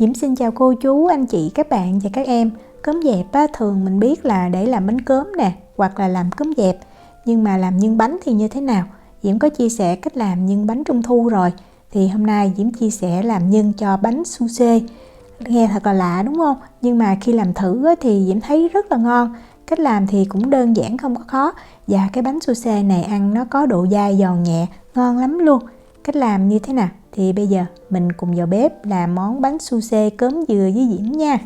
Diễm xin chào cô chú, anh chị, các bạn và các em. Cốm dẹp thường mình biết là để làm bánh cốm nè, hoặc là làm cốm dẹp. Nhưng mà làm nhân bánh thì như thế nào? Diễm có chia sẻ cách làm nhân bánh trung thu rồi. Thì hôm nay Diễm chia sẻ làm nhân cho bánh su xê. Nghe thật là lạ đúng không? Nhưng mà khi làm thử thì Diễm thấy rất là ngon. Cách làm thì cũng đơn giản, không có khó. Và cái bánh su xê này ăn nó có độ dai giòn nhẹ, ngon lắm luôn. Cách làm như thế nào? Thì bây giờ mình cùng vào bếp làm món bánh su xê cốm dừa với Diễm nha.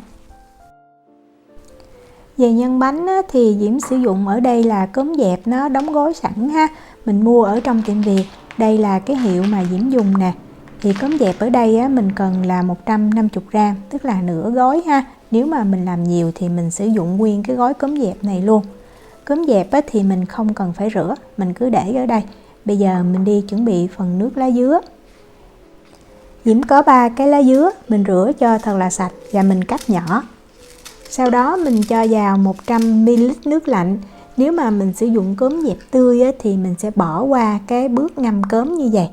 Về nhân bánh thì Diễm sử dụng ở đây là cốm dẹp nó đóng gói sẵn ha. Mình mua ở trong tiệm Việt. Đây là cái hiệu mà Diễm dùng nè. Thì cốm dẹp ở đây mình cần là 150g, tức là nửa gói ha. Nếu mà mình làm nhiều thì mình sử dụng nguyên cái gói cốm dẹp này luôn. Cốm dẹp thì mình không cần phải rửa, mình cứ để ở đây. Bây giờ mình đi chuẩn bị phần nước lá dứa. Diễm có 3 cái lá dứa, mình rửa cho thật là sạch và mình cắt nhỏ. Sau đó mình cho vào 100ml nước lạnh. Nếu mà mình sử dụng cốm dẹp tươi thì mình sẽ bỏ qua cái bước ngâm cốm như vậy.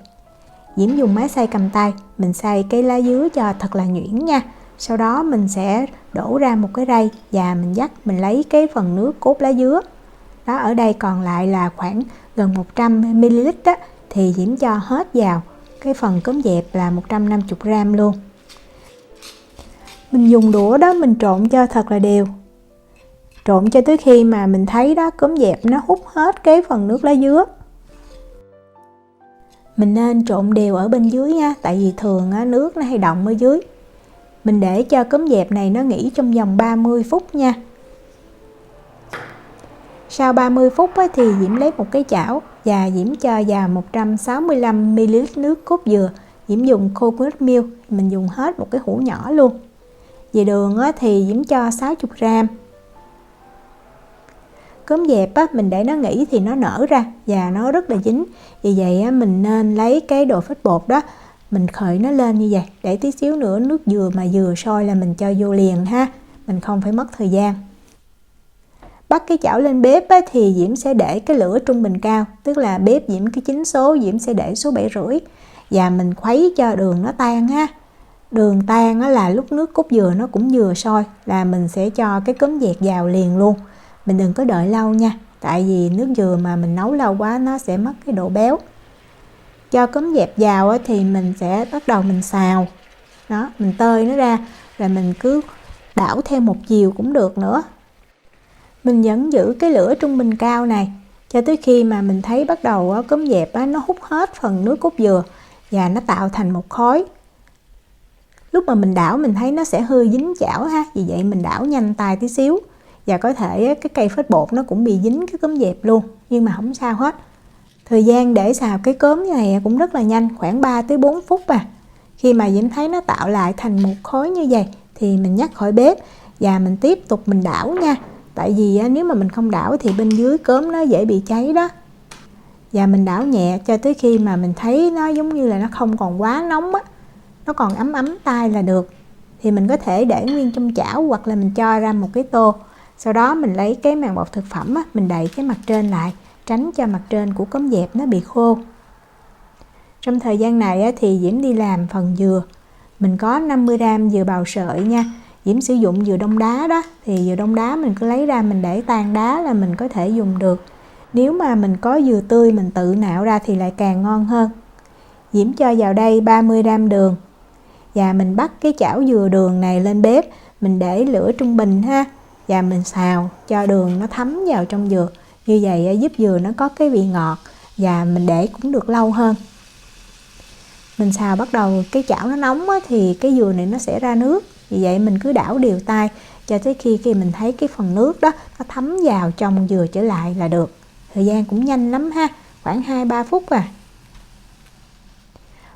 Diễm dùng máy xay cầm tay, mình xay cái lá dứa cho thật là nhuyễn nha. Sau đó mình sẽ đổ ra một cái rây và mình vắt, mình lấy cái phần nước cốt lá dứa. Đó, ở đây còn lại là khoảng gần 100ml thì Diễm cho hết vào cái phần cốm dẹp là 150g luôn. Mình dùng đũa đó, mình trộn cho thật là đều. Trộn cho tới khi mà mình thấy đó cốm dẹp nó hút hết cái phần nước lá dứa. Mình nên trộn đều ở bên dưới nha, tại vì thường nước nó hay đọng ở dưới. Mình để cho cốm dẹp này nó nghỉ trong vòng 30 phút nha. Sau 30 phút thì Diễm lấy một cái chảo và Diễm cho vào 165ml nước cốt dừa. Diễm dùng coconut milk, mình dùng hết một cái hũ nhỏ luôn. Về đường thì Diễm cho 60g. Cốm dẹp mình để nó nghỉ thì nó nở ra và nó rất là dính. Vì vậy mình nên lấy cái đồ phết bột đó, mình khởi nó lên như vậy. Để tí xíu nữa nước dừa mà vừa sôi là mình cho vô liền ha. Mình không phải mất thời gian. Bắt cái chảo lên bếp thì Diễm sẽ để cái lửa trung bình cao. Tức là bếp Diễm cái chính số, Diễm sẽ để số 7,5. Và mình khuấy cho đường nó tan ha. Đường tan là lúc nước cốt dừa nó cũng vừa sôi là mình sẽ cho cái cốm dẹp vào liền luôn. Mình đừng có đợi lâu nha, tại vì nước dừa mà mình nấu lâu quá nó sẽ mất cái độ béo. Cho cốm dẹp vào thì mình sẽ bắt đầu mình xào. Đó, mình tơi nó ra rồi mình cứ đảo theo một chiều cũng được nữa. Mình vẫn giữ cái lửa trung bình cao này cho tới khi mà mình thấy bắt đầu cốm dẹp nó hút hết phần nước cốt dừa và nó tạo thành một khối. Lúc mà mình đảo mình thấy nó sẽ hơi dính chảo ha, vì vậy mình đảo nhanh tay tí xíu. Và có thể cái cây phết bột nó cũng bị dính cái cốm dẹp luôn, nhưng mà không sao hết. Thời gian để xào cái cốm này cũng rất là nhanh, khoảng 3 tới 4 phút à. Khi mà Diễm thấy nó tạo lại thành một khối như vậy thì mình nhắc khỏi bếp và mình tiếp tục mình đảo nha. Tại vì nếu mà mình không đảo thì bên dưới cốm nó dễ bị cháy đó. Và mình đảo nhẹ cho tới khi mà mình thấy nó giống như là nó không còn quá nóng á, nó còn ấm ấm tay là được. Thì mình có thể để nguyên trong chảo hoặc là mình cho ra một cái tô. Sau đó mình lấy cái màng bọc thực phẩm mình đậy cái mặt trên lại, tránh cho mặt trên của cốm dẹp nó bị khô. Trong thời gian này thì Diễm đi làm phần dừa. Mình có 50g dừa bào sợi nha. Diễm sử dụng dừa đông đá đó, thì dừa đông đá mình cứ lấy ra mình để tan đá là mình có thể dùng được. Nếu mà mình có dừa tươi mình tự nạo ra thì lại càng ngon hơn. Diễm cho vào đây 30g đường. Và mình bắt cái chảo dừa đường này lên bếp, mình để lửa trung bình ha. Và mình xào cho đường nó thấm vào trong dừa. Như vậy giúp dừa nó có cái vị ngọt và mình để cũng được lâu hơn. Mình xào bắt đầu cái chảo nó nóng thì cái dừa này nó sẽ ra nước. Vì vậy mình cứ đảo đều tay cho tới khi mình thấy cái phần nước đó nó thấm vào trong dừa trở lại là được. Thời gian cũng nhanh lắm ha, khoảng 2-3 phút à.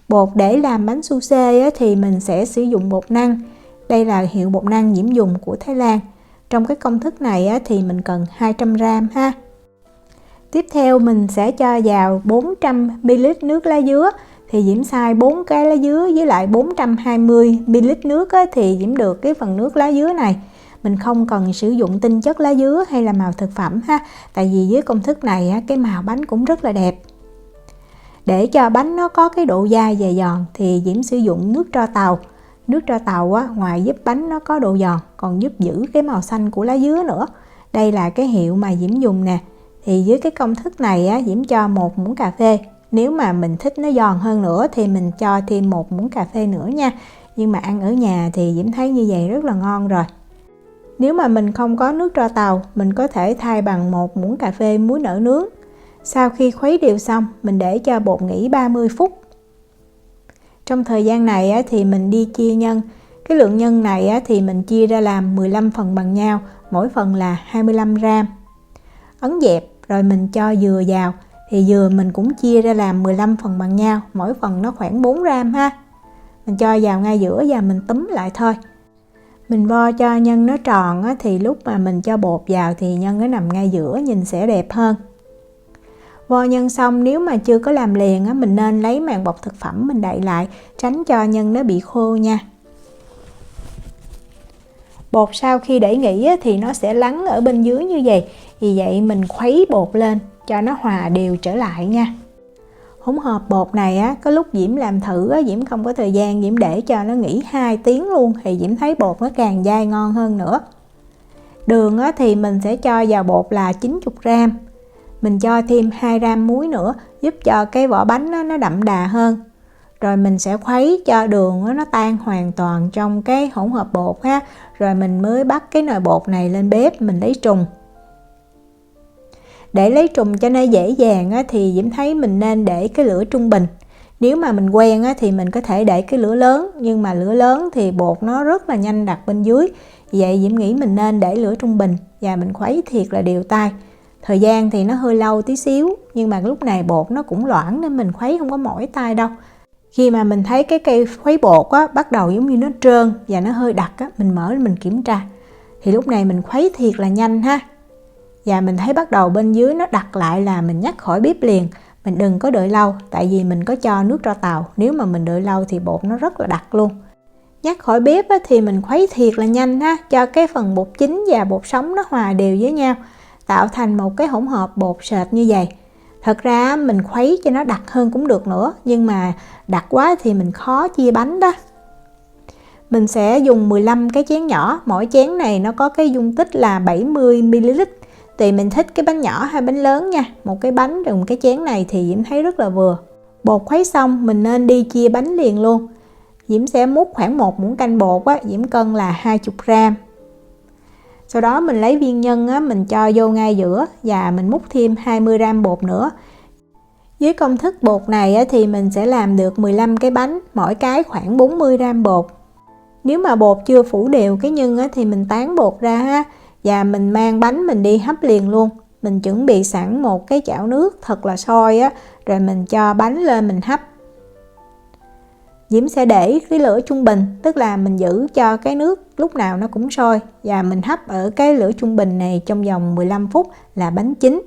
Bột để làm bánh su xê thì mình sẽ sử dụng bột năng. Đây là hiệu bột năng Diễm dùng của Thái Lan. Trong cái công thức này thì mình cần 200g ha. Tiếp theo mình sẽ cho vào 400ml nước lá dứa. Thì Diễm xay 4 cái lá dứa với lại 420ml nước thì Diễm được cái phần nước lá dứa này. Mình không cần sử dụng tinh chất lá dứa hay là màu thực phẩm ha. Tại vì với công thức này cái màu bánh cũng rất là đẹp. Để cho bánh nó có cái độ dai và giòn thì Diễm sử dụng nước tro tàu. Nước tro tàu á, ngoài giúp bánh nó có độ giòn còn giúp giữ cái màu xanh của lá dứa nữa. Đây là cái hiệu mà Diễm dùng nè. Thì dưới cái công thức này á, Diễm cho 1 muỗng cà phê. Nếu mà mình thích nó giòn hơn nữa thì mình cho thêm 1 muỗng cà phê nữa nha. Nhưng mà ăn ở nhà thì Diễm thấy như vậy rất là ngon rồi. Nếu mà mình không có nước tro tàu, mình có thể thay bằng 1 muỗng cà phê muối nở nướng. Sau khi khuấy đều xong, mình để cho bột nghỉ 30 phút. Trong thời gian này á, thì mình đi chia nhân. Cái lượng nhân này á, thì mình chia ra làm 15 phần bằng nhau, mỗi phần là 25 gram. Ấn dẹp rồi mình cho dừa vào. Thì dừa mình cũng chia ra làm 15 phần bằng nhau, mỗi phần nó khoảng 4 gram ha. Mình cho vào ngay giữa và mình túm lại thôi. Mình vo cho nhân nó tròn á, thì lúc mà mình cho bột vào thì nhân nó nằm ngay giữa, nhìn sẽ đẹp hơn. Vo nhân xong, nếu mà chưa có làm liền á, mình nên lấy màng bọc thực phẩm mình đậy lại, tránh cho nhân nó bị khô nha. Bột sau khi để nghỉ á, thì nó sẽ lắng ở bên dưới như vậy. Vì vậy mình khuấy bột lên cho nó hòa đều trở lại nha. Hỗn hợp bột này á, có lúc Diễm làm thử á, Diễm không có thời gian, Diễm để cho nó nghỉ 2 tiếng luôn thì Diễm thấy bột nó càng dai ngon hơn nữa. Đường á, thì mình sẽ cho vào bột là 90 gram. Mình cho thêm 2 gram muối nữa giúp cho cái vỏ bánh nó đậm đà hơn. Rồi mình sẽ khuấy cho đường nó tan hoàn toàn trong cái hỗn hợp bột ha. Rồi mình mới bắt cái nồi bột này lên bếp, mình lấy trùng. Để lấy trùng cho nó dễ dàng á, thì Diễm thấy mình nên để cái lửa trung bình. Nếu mà mình quen á, thì mình có thể để cái lửa lớn, nhưng mà lửa lớn thì bột nó rất là nhanh đặc bên dưới. Vậy Diễm nghĩ mình nên để lửa trung bình và mình khuấy thiệt là đều tay. Thời gian thì nó hơi lâu tí xíu, nhưng mà lúc này bột nó cũng loãng nên mình khuấy không có mỏi tay đâu. Khi mà mình thấy cái cây khuấy bột á, bắt đầu giống như nó trơn và nó hơi đặc á, mình mở mình kiểm tra. Thì lúc này mình khuấy thiệt là nhanh ha. Và mình thấy bắt đầu bên dưới nó đặc lại là mình nhắc khỏi bếp liền. Mình đừng có đợi lâu, tại vì mình có cho nước tro tàu. Nếu mà mình đợi lâu thì bột nó rất là đặc luôn. Nhắc khỏi bếp á, thì mình khuấy thiệt là nhanh ha, cho cái phần bột chín và bột sống nó hòa đều với nhau, tạo thành một cái hỗn hợp bột sệt như vậy. Thật ra mình khuấy cho nó đặc hơn cũng được nữa, nhưng mà đặc quá thì mình khó chia bánh đó. Mình sẽ dùng 15 cái chén nhỏ, mỗi chén này nó có cái dung tích là 70 ml. Tùy mình thích cái bánh nhỏ hay bánh lớn nha. Một cái bánh dùng cái chén này thì Diễm thấy rất là vừa. Bột khuấy xong mình nên đi chia bánh liền luôn. Diễm sẽ múc khoảng 1 muỗng canh bột á, Diễm cân là 20 gram. Sau đó mình lấy viên nhân á, mình cho vô ngay giữa và mình múc thêm 20 gram bột nữa. Với công thức bột này á, thì mình sẽ làm được 15 cái bánh, mỗi cái khoảng 40 gram bột. Nếu mà bột chưa phủ đều cái nhân á, thì mình tán bột ra ha. Và mình mang bánh mình đi hấp liền luôn. Mình chuẩn bị sẵn một cái chảo nước thật là sôi á, rồi mình cho bánh lên mình hấp. Diễm sẽ để cái lửa trung bình, tức là mình giữ cho cái nước lúc nào nó cũng sôi. Và mình hấp ở cái lửa trung bình này trong vòng 15 phút là bánh chín.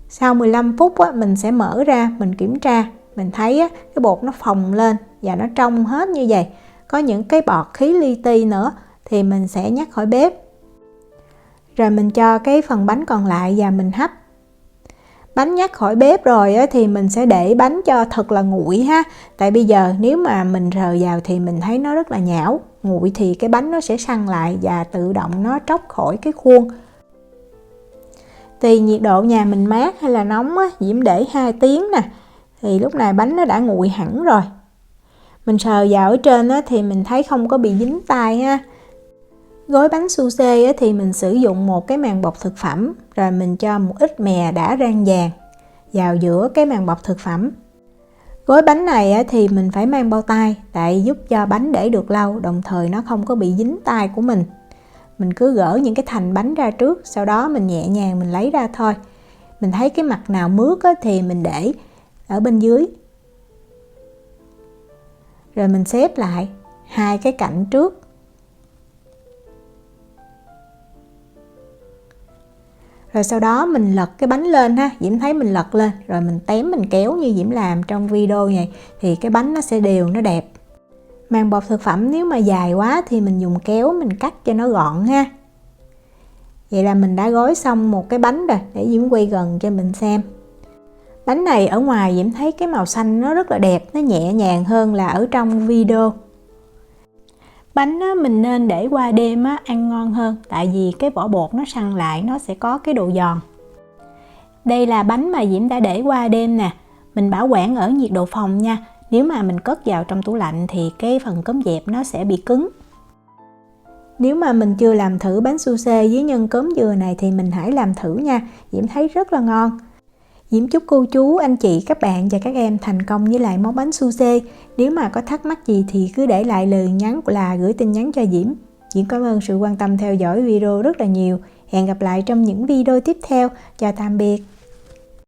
Sau 15 phút á, mình sẽ mở ra, mình kiểm tra. Mình thấy á, cái bột nó phồng lên và nó trong hết như vậy. Có những cái bọt khí li ti nữa thì mình sẽ nhắc khỏi bếp. Rồi mình cho cái phần bánh còn lại và mình hấp. Bánh nhắc khỏi bếp rồi á, thì mình sẽ để bánh cho thật là nguội ha. Tại bây giờ nếu mà mình rờ vào thì mình thấy nó rất là nhão. Nguội thì cái bánh nó sẽ săn lại và tự động nó tróc khỏi cái khuôn. Tùy nhiệt độ nhà mình mát hay là nóng á, Diễm để 2 tiếng nè. Thì lúc này bánh nó đã nguội hẳn rồi. Mình sờ vào ở trên á, thì mình thấy không có bị dính tay ha. Gói bánh sushi á, thì mình sử dụng một cái màng bọc thực phẩm. Rồi mình cho một ít mè đã rang vàng vào giữa cái màng bọc thực phẩm. Gói bánh này á, thì mình phải mang bao tay, tại giúp cho bánh để được lâu, đồng thời nó không có bị dính tay của mình. Mình cứ gỡ những cái thành bánh ra trước, sau đó mình nhẹ nhàng mình lấy ra thôi. Mình thấy cái mặt nào mướt á, thì mình để ở bên dưới. Rồi mình xếp lại 2 cái cạnh trước. Rồi sau đó mình lật cái bánh lên ha. Diễm thấy mình lật lên rồi mình tém mình kéo như Diễm làm trong video này thì cái bánh nó sẽ đều, nó đẹp. Màng bọc thực phẩm nếu mà dài quá thì mình dùng kéo mình cắt cho nó gọn ha. Vậy là mình đã gói xong một cái bánh rồi, để Diễm quay gần cho mình xem. Bánh này ở ngoài Diễm thấy cái màu xanh nó rất là đẹp, nó nhẹ nhàng hơn là ở trong video. bánh á, mình nên để qua đêm á, ăn ngon hơn, tại vì cái vỏ bột nó săn lại, nó sẽ có cái độ giòn. Đây là bánh mà Diễm đã để qua đêm nè, mình bảo quản ở nhiệt độ phòng nha. Nếu mà mình cất vào trong tủ lạnh thì cái phần cốm dẹp nó sẽ bị cứng. Nếu mà mình chưa làm thử bánh su xê với nhân cốm dừa này thì mình hãy làm thử nha, Diễm thấy rất là ngon. Diễm chúc cô chú, anh chị, các bạn và các em thành công với lại món bánh su xê. Nếu mà có thắc mắc gì thì cứ để lại lời nhắn là gửi tin nhắn cho Diễm. Diễm cảm ơn sự quan tâm theo dõi video rất là nhiều. Hẹn gặp lại trong những video tiếp theo. Chào tạm biệt.